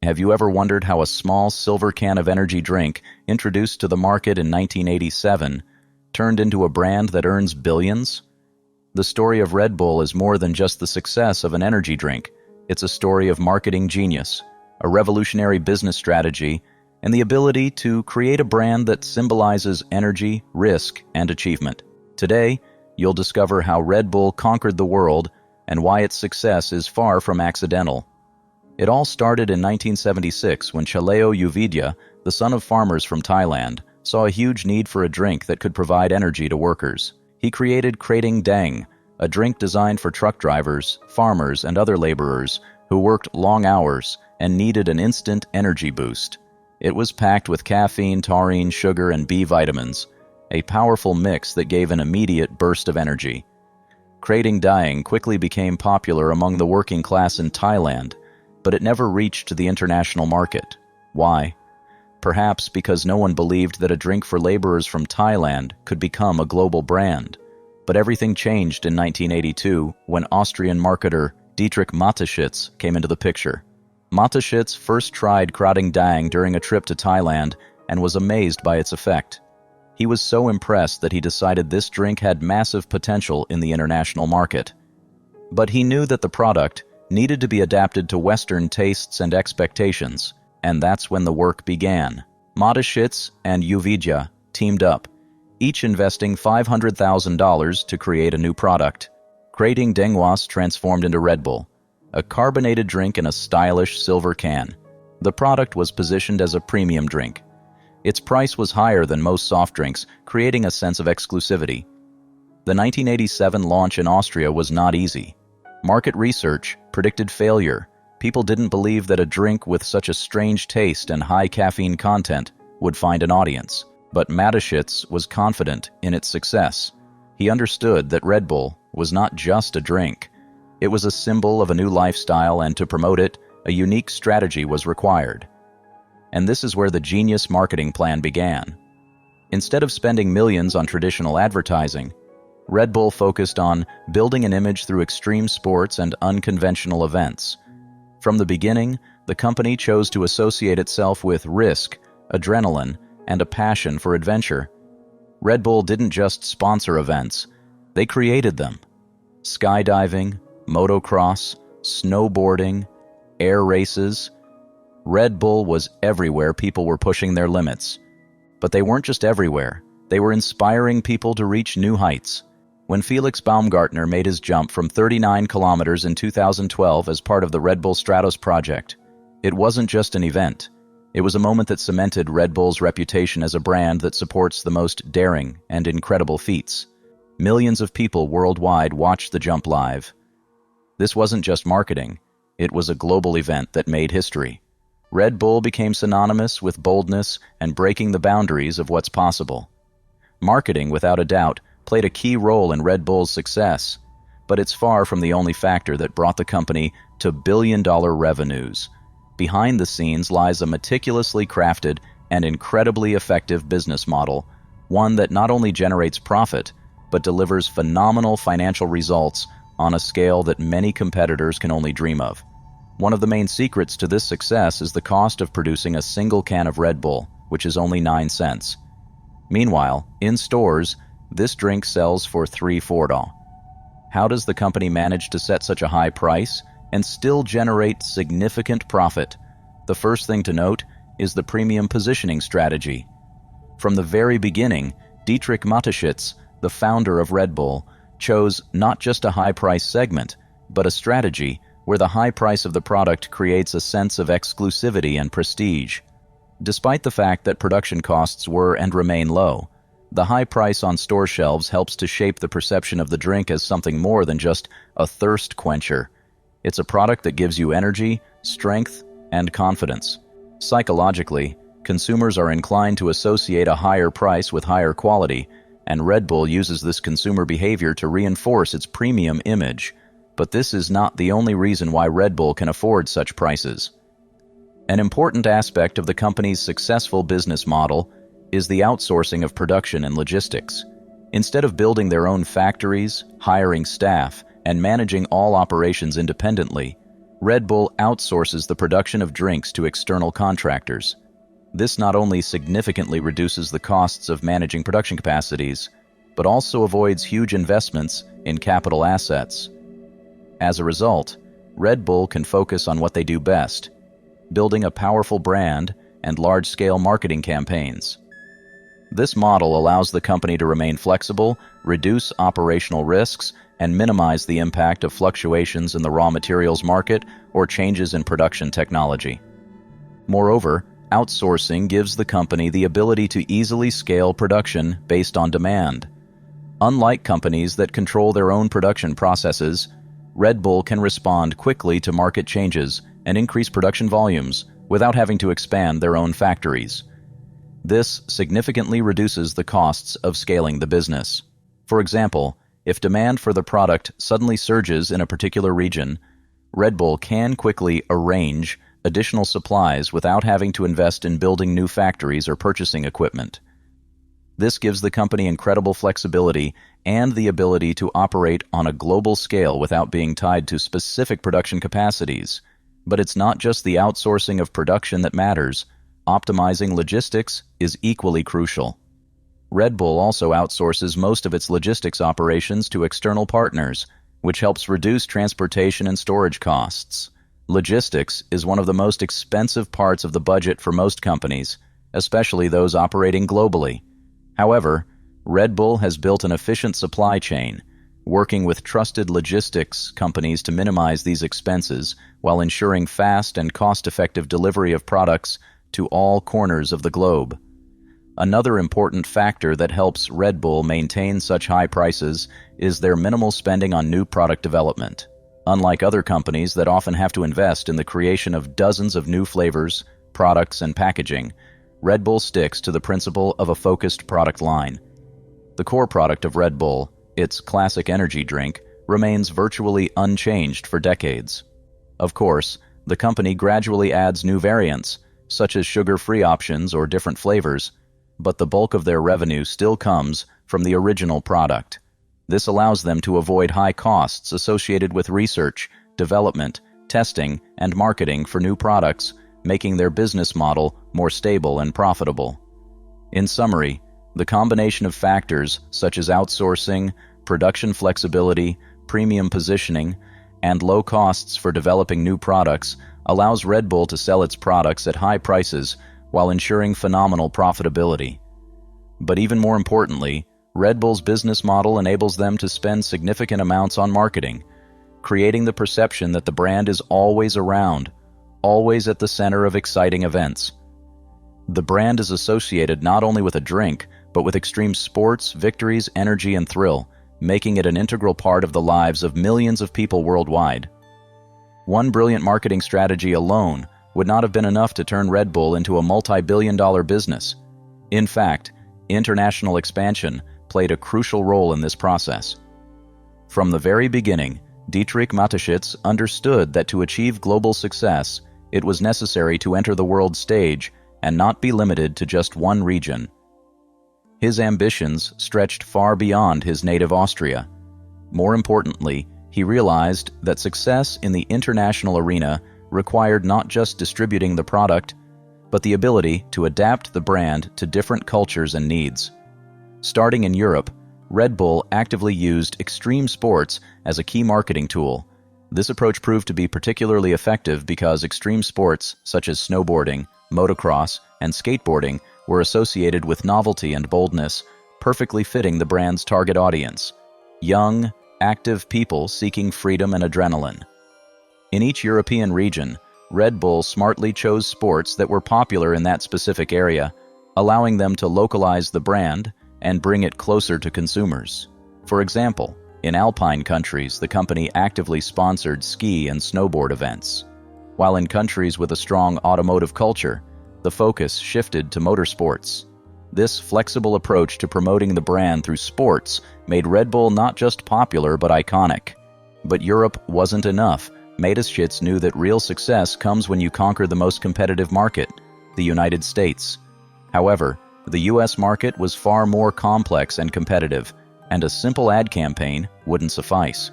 Have you ever wondered how a small silver can of energy drink, introduced to the market in 1987, turned into a brand that earns billions? The story of Red Bull is more than just the success of an energy drink. It's a story of marketing genius, a revolutionary business strategy, and the ability to create a brand that symbolizes energy, risk, and achievement. Today, you'll discover how Red Bull conquered the world and why its success is far from accidental. It all started in 1976 when Chaleo Uvidya, the son of farmers from Thailand, saw a huge need for a drink that could provide energy to workers. He created Krating Dang, a drink designed for truck drivers, farmers, and other laborers who worked long hours and needed an instant energy boost. It was packed with caffeine, taurine, sugar, and B vitamins, a powerful mix that gave an immediate burst of energy. Krating Dang quickly became popular among the working class in Thailand, but it never reached the international market. Why? Perhaps because no one believed that a drink for laborers from Thailand could become a global brand. But everything changed in 1982 when Austrian marketer Dietrich Mateschitz came into the picture. Mateschitz first tried Krating Dang during a trip to Thailand and was amazed by its effect. He was so impressed that he decided this drink had massive potential in the international market. But he knew that the product needed to be adapted to Western tastes and expectations, and that's when the work began. Mateschitz and Uvidya teamed up, each investing $500,000 to create a new product. Krating Dang was transformed into Red Bull, a carbonated drink in a stylish silver can. The product was positioned as a premium drink. Its price was higher than most soft drinks, creating a sense of exclusivity. The 1987 launch in Austria was not easy. Market research predicted failure. People didn't believe that a drink with such a strange taste and high caffeine content would find an audience. But Mateschitz was confident in its success. He understood that Red Bull was not just a drink. It was a symbol of a new lifestyle, and to promote it, a unique strategy was required. And this is where the genius marketing plan began. Instead of spending millions on traditional advertising, Red Bull focused on building an image through extreme sports and unconventional events. From the beginning, the company chose to associate itself with risk, adrenaline, and a passion for adventure. Red Bull didn't just sponsor events, they created them. Skydiving, motocross, snowboarding, air races. Red Bull was everywhere people were pushing their limits. But they weren't just everywhere, they were inspiring people to reach new heights. When Felix Baumgartner made his jump from 39 kilometers in 2012 as part of the Red Bull Stratos project, it wasn't just an event. It was a moment that cemented Red Bull's reputation as a brand that supports the most daring and incredible feats. Millions of people worldwide watched the jump live. This wasn't just marketing, it was a global event that made history. Red Bull became synonymous with boldness and breaking the boundaries of what's possible. Marketing, without a doubt, played a key role in Red Bull's success, but it's far from the only factor that brought the company to billion-dollar revenues. Behind the scenes lies a meticulously crafted and incredibly effective business model, one that not only generates profit, but delivers phenomenal financial results on a scale that many competitors can only dream of. One of the main secrets to this success is the cost of producing a single can of Red Bull, which is only 9 cents. Meanwhile, in stores, this drink sells for $3-4. How does the company manage to set such a high price and still generate significant profit? The first thing to note is the premium positioning strategy. From the very beginning, Dietrich Mateschitz, the founder of Red Bull, chose not just a high-price segment, but a strategy where the high price of the product creates a sense of exclusivity and prestige. Despite the fact that production costs were and remain low, the high price on store shelves helps to shape the perception of the drink as something more than just a thirst quencher. It's a product that gives you energy, strength, and confidence. Psychologically, consumers are inclined to associate a higher price with higher quality, and Red Bull uses this consumer behavior to reinforce its premium image. But this is not the only reason why Red Bull can afford such prices. An important aspect of the company's successful business model is the outsourcing of production and logistics. Instead of building their own factories, hiring staff, and managing all operations independently, Red Bull outsources the production of drinks to external contractors. This not only significantly reduces the costs of managing production capacities, but also avoids huge investments in capital assets. As a result, Red Bull can focus on what they do best, building a powerful brand and large-scale marketing campaigns. This model allows the company to remain flexible, reduce operational risks, and minimize the impact of fluctuations in the raw materials market or changes in production technology. Moreover, outsourcing gives the company the ability to easily scale production based on demand. Unlike companies that control their own production processes, Red Bull can respond quickly to market changes and increase production volumes without having to expand their own factories. This significantly reduces the costs of scaling the business. For example, if demand for the product suddenly surges in a particular region, Red Bull can quickly arrange additional supplies without having to invest in building new factories or purchasing equipment. This gives the company incredible flexibility and the ability to operate on a global scale without being tied to specific production capacities. But it's not just the outsourcing of production that matters. Optimizing logistics is equally crucial. Red Bull also outsources most of its logistics operations to external partners, which helps reduce transportation and storage costs. Logistics is one of the most expensive parts of the budget for most companies, especially those operating globally. However, Red Bull has built an efficient supply chain, working with trusted logistics companies to minimize these expenses while ensuring fast and cost-effective delivery of products to all corners of the globe. Another important factor that helps Red Bull maintain such high prices is their minimal spending on new product development. Unlike other companies that often have to invest in the creation of dozens of new flavors, products, and packaging, Red Bull sticks to the principle of a focused product line. The core product of Red Bull, its classic energy drink, remains virtually unchanged for decades. Of course, the company gradually adds new variants, such as sugar-free options or different flavors, but the bulk of their revenue still comes from the original product. This allows them to avoid high costs associated with research, development, testing, and marketing for new products, making their business model more stable and profitable. In summary, the combination of factors such as outsourcing, production flexibility, premium positioning, and low costs for developing new products allows Red Bull to sell its products at high prices while ensuring phenomenal profitability. But even more importantly, Red Bull's business model enables them to spend significant amounts on marketing, creating the perception that the brand is always around, always at the center of exciting events. The brand is associated not only with a drink, but with extreme sports, victories, energy, and thrill, making it an integral part of the lives of millions of people worldwide. One brilliant marketing strategy alone would not have been enough to turn Red Bull into a multi-billion-dollar business. In fact, international expansion played a crucial role in this process. From the very beginning, Dietrich Mateschitz understood that to achieve global success, it was necessary to enter the world stage and not be limited to just one region. His ambitions stretched far beyond his native Austria. More importantly, he realized that success in the international arena required not just distributing the product, but the ability to adapt the brand to different cultures and needs. Starting in Europe, Red Bull actively used extreme sports as a key marketing tool. This approach proved to be particularly effective because extreme sports such as snowboarding, motocross, and skateboarding were associated with novelty and boldness, perfectly fitting the brand's target audience: young, active people seeking freedom and adrenaline. In each European region, Red Bull smartly chose sports that were popular in that specific area, allowing them to localize the brand and bring it closer to consumers. For example, in Alpine countries, the company actively sponsored ski and snowboard events, while in countries with a strong automotive culture, the focus shifted to motorsports. This flexible approach to promoting the brand through sports made Red Bull not just popular but iconic. But Europe wasn't enough. Mateschitz knew that real success comes when you conquer the most competitive market, the United States. However, the US market was far more complex and competitive, and a simple ad campaign wouldn't suffice.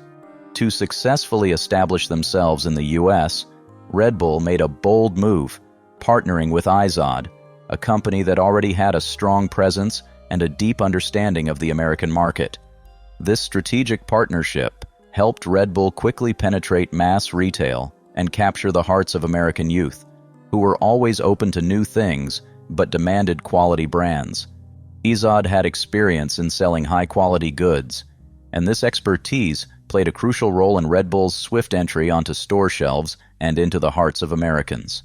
To successfully establish themselves in the US, Red Bull made a bold move, partnering with Izod, a company that already had a strong presence and a deep understanding of the American market. This strategic partnership helped Red Bull quickly penetrate mass retail and capture the hearts of American youth, who were always open to new things but demanded quality brands. Izod had experience in selling high-quality goods, and this expertise played a crucial role in Red Bull's swift entry onto store shelves and into the hearts of Americans.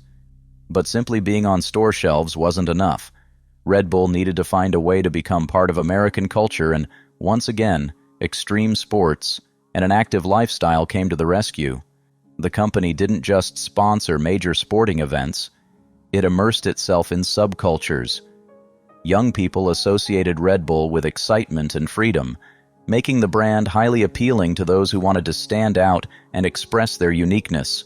But simply being on store shelves wasn't enough. Red Bull needed to find a way to become part of American culture, and once again, extreme sports and an active lifestyle came to the rescue. The company didn't just sponsor major sporting events, it immersed itself in subcultures. Young people associated Red Bull with excitement and freedom, making the brand highly appealing to those who wanted to stand out and express their uniqueness.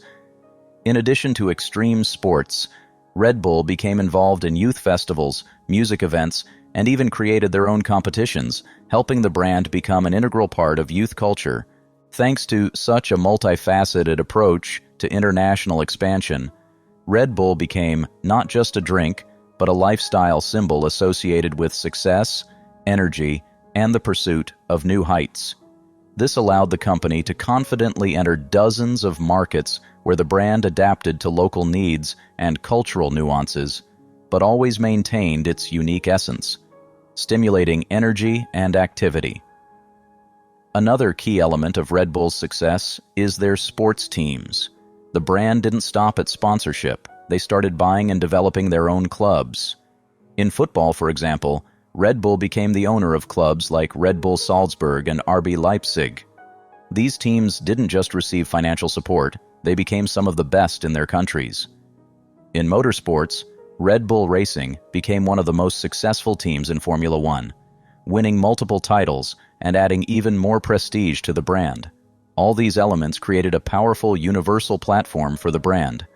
In addition to extreme sports, Red Bull became involved in youth festivals, music events, and even created their own competitions, helping the brand become an integral part of youth culture. Thanks to such a multifaceted approach to international expansion, Red Bull became not just a drink, but a lifestyle symbol associated with success, energy, and the pursuit of new heights. This allowed the company to confidently enter dozens of markets where the brand adapted to local needs and cultural nuances, but always maintained its unique essence, stimulating energy and activity. Another key element of Red Bull's success is their sports teams. The brand didn't stop at sponsorship. They started buying and developing their own clubs. In football, for example, Red Bull became the owner of clubs like Red Bull Salzburg and RB Leipzig. These teams didn't just receive financial support, they became some of the best in their countries. In motorsports, Red Bull Racing became one of the most successful teams in Formula One, winning multiple titles and adding even more prestige to the brand. All these elements created a powerful universal platform for the brand.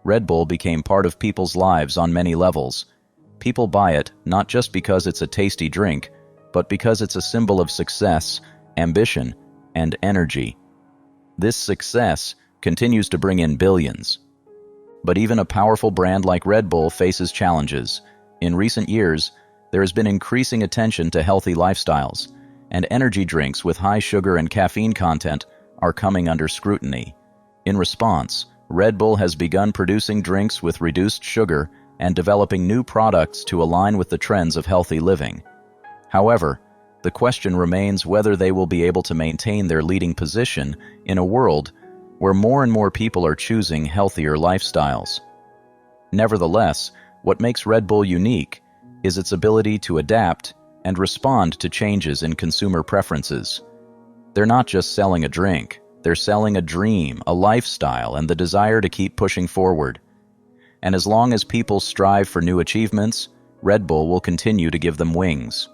Red Bull became part of people's lives on many levels. People buy it not just because it's a tasty drink, but because it's a symbol of success, ambition, and energy. This success continues to bring in billions. But even a powerful brand like Red Bull faces challenges. In recent years, there has been increasing attention to healthy lifestyles, and energy drinks with high sugar and caffeine content are coming under scrutiny. In response, Red Bull has begun producing drinks with reduced sugar and developing new products to align with the trends of healthy living. However, the question remains whether they will be able to maintain their leading position in a world where more and more people are choosing healthier lifestyles. Nevertheless, what makes Red Bull unique is its ability to adapt and respond to changes in consumer preferences. They're not just selling a drink, they're selling a dream, a lifestyle, and the desire to keep pushing forward. And as long as people strive for new achievements, Red Bull will continue to give them wings.